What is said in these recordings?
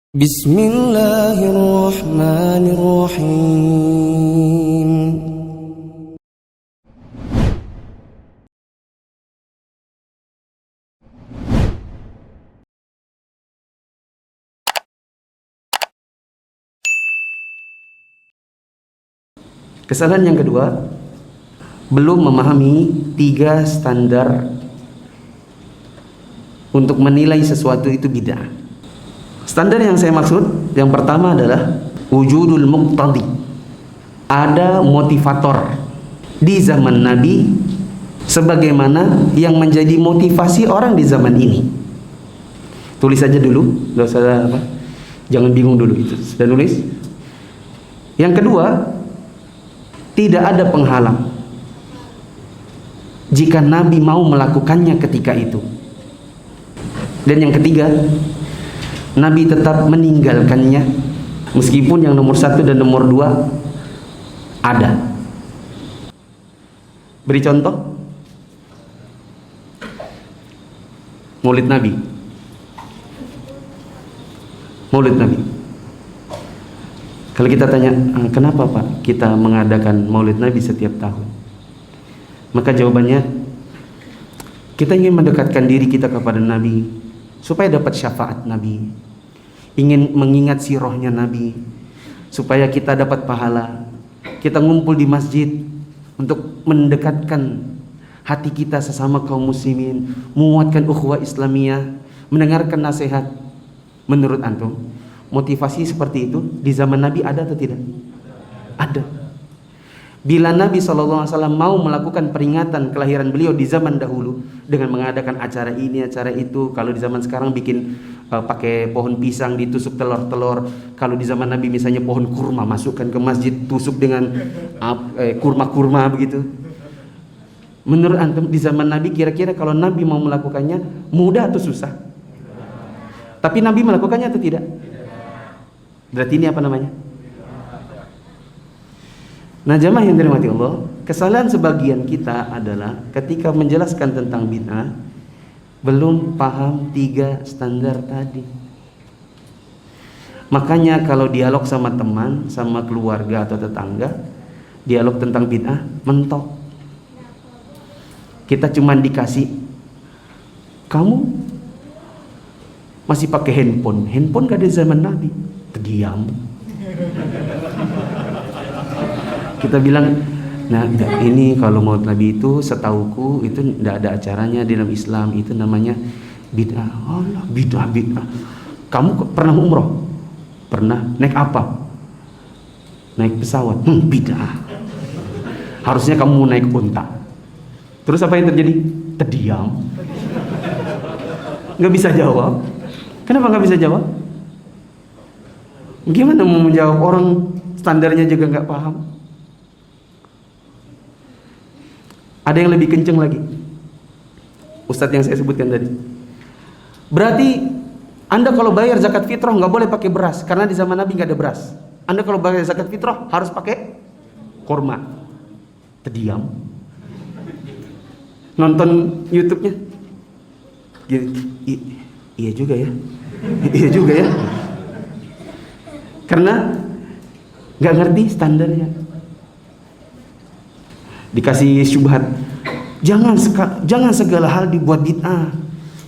Bismillahirrahmanirrahim. Kesalahan yang kedua, belum memahami 3 standar untuk menilai sesuatu itu bid'ah. Standar yang saya maksud, yang pertama adalah wujudul muqtadi. Ada motivator di zaman Nabi sebagaimana yang menjadi motivasi orang di zaman ini. Tulis aja dulu, enggak usah apa. Jangan bingung dulu itu. Sudah nulis? Yang kedua, tidak ada penghalang jika Nabi mau melakukannya ketika itu. Dan yang ketiga, Nabi tetap meninggalkannya meskipun yang nomor 1 dan nomor 2 ada. Beri contoh. Maulid Nabi. Maulid Nabi. Kalau kita tanya, kenapa Pak kita mengadakan Maulid Nabi setiap tahun? Maka jawabannya, kita ingin mendekatkan diri kita kepada Nabi supaya dapat syafaat Nabi, ingin mengingat sirahnya Nabi supaya kita dapat pahala. Kita ngumpul di masjid untuk mendekatkan hati kita sesama kaum muslimin, menguatkan ukhuwah Islamiyah, mendengarkan nasihat. Menurut antum, motivasi seperti itu di zaman Nabi ada atau tidak? Ada. Bila Nabi SAW mau melakukan peringatan kelahiran beliau di zaman dahulu dengan mengadakan acara ini, acara itu. Kalau di zaman sekarang bikin pakai pohon pisang, ditusuk telur-telur. Kalau di zaman Nabi misalnya pohon kurma, masukkan ke masjid, tusuk dengan kurma-kurma begitu. Menurut antum di zaman Nabi, kira-kira kalau Nabi mau melakukannya mudah atau susah? Tapi Nabi melakukannya atau tidak? Berarti ini apa namanya? Nah, jamaah yang dirahmati Allah, kesalahan sebagian kita adalah ketika menjelaskan tentang bid'ah belum paham 3 standar tadi. Makanya kalau dialog sama teman, sama keluarga atau tetangga, dialog tentang bid'ah mentok. Kita cuman dikasih, kamu masih pakai handphone gak ada zaman Nabi. Terdiam. Kita bilang, nah ini kalau Maulid Nabi itu setauku itu tidak ada acaranya di dalam Islam, itu namanya bid'ah. Allah, bid'ah. Kamu pernah umroh? Pernah. Naik apa? Naik pesawat. Bid'ah. Harusnya kamu naik unta. Terus apa yang terjadi? Terdiam. Nggak bisa jawab. Kenapa nggak bisa jawab? Gimana mau menjawab orang standarnya juga nggak paham? Ada yang lebih kenceng lagi, Ustadz yang saya sebutkan tadi. Berarti Anda kalau bayar zakat fitrah nggak boleh pakai beras, karena di zaman Nabi nggak ada beras. Anda kalau bayar zakat fitrah harus pakai kurma. Terdiam. Nonton YouTube-nya. Iya juga ya. Iya juga ya. Karena nggak ngerti standarnya. Dikasih syubhat, jangan segala hal dibuat bid'ah.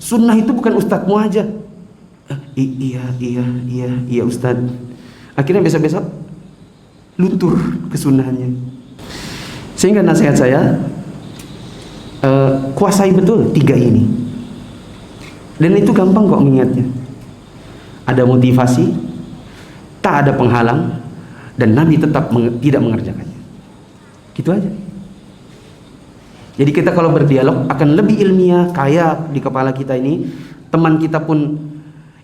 Sunnah itu bukan ustadzmu aja. Iya ustadz. Akhirnya besok-besok luntur kesunahannya. Sehingga nasihat saya, kuasai betul 3 ini. Dan itu gampang kok mengingatnya. Ada motivasi, tak ada penghalang, dan Nabi tetap tidak mengerjakannya. Gitu aja. Jadi kita kalau berdialog akan lebih ilmiah, kaya di kepala kita ini. Teman kita pun,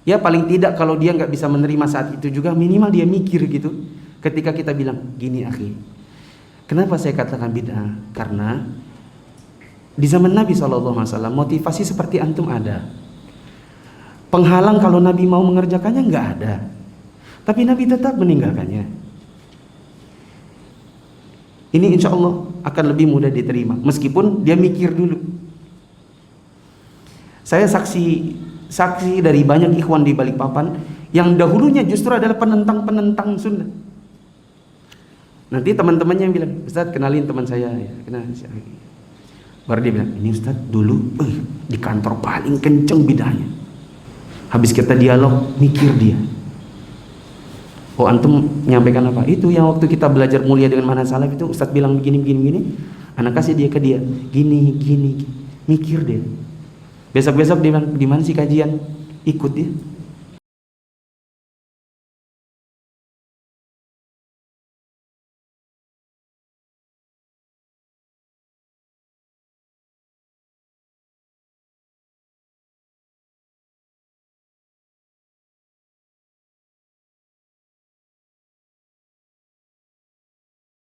ya paling tidak kalau dia nggak bisa menerima saat itu juga, minimal dia mikir gitu. Ketika kita bilang, gini akhi, kenapa saya katakan bid'ah? Karena di zaman Nabi SAW motivasi seperti antum ada. Penghalang kalau Nabi mau mengerjakannya nggak ada. Tapi Nabi tetap meninggalkannya. Ini insya Allah akan lebih mudah diterima, meskipun dia mikir dulu. Saya saksi dari banyak ikhwan di Balikpapan Yang dahulunya justru adalah penentang-penentang Sunda. Nanti teman-temannya bilang, Ustadz kenalin teman saya, ya, kenalin saya. Baru dia bilang, ini Ustadz dulu di kantor paling kenceng bidanya. Habis kita dialog, mikir dia. Oh antum menyampaikan apa? Itu yang waktu kita belajar mulia dengan mana salaf itu Ustadz bilang begini. Anak kasih dia ke dia, gini. Mikir dia. Besok-besok dia bilang, di mana sih kajian? Ikut dia.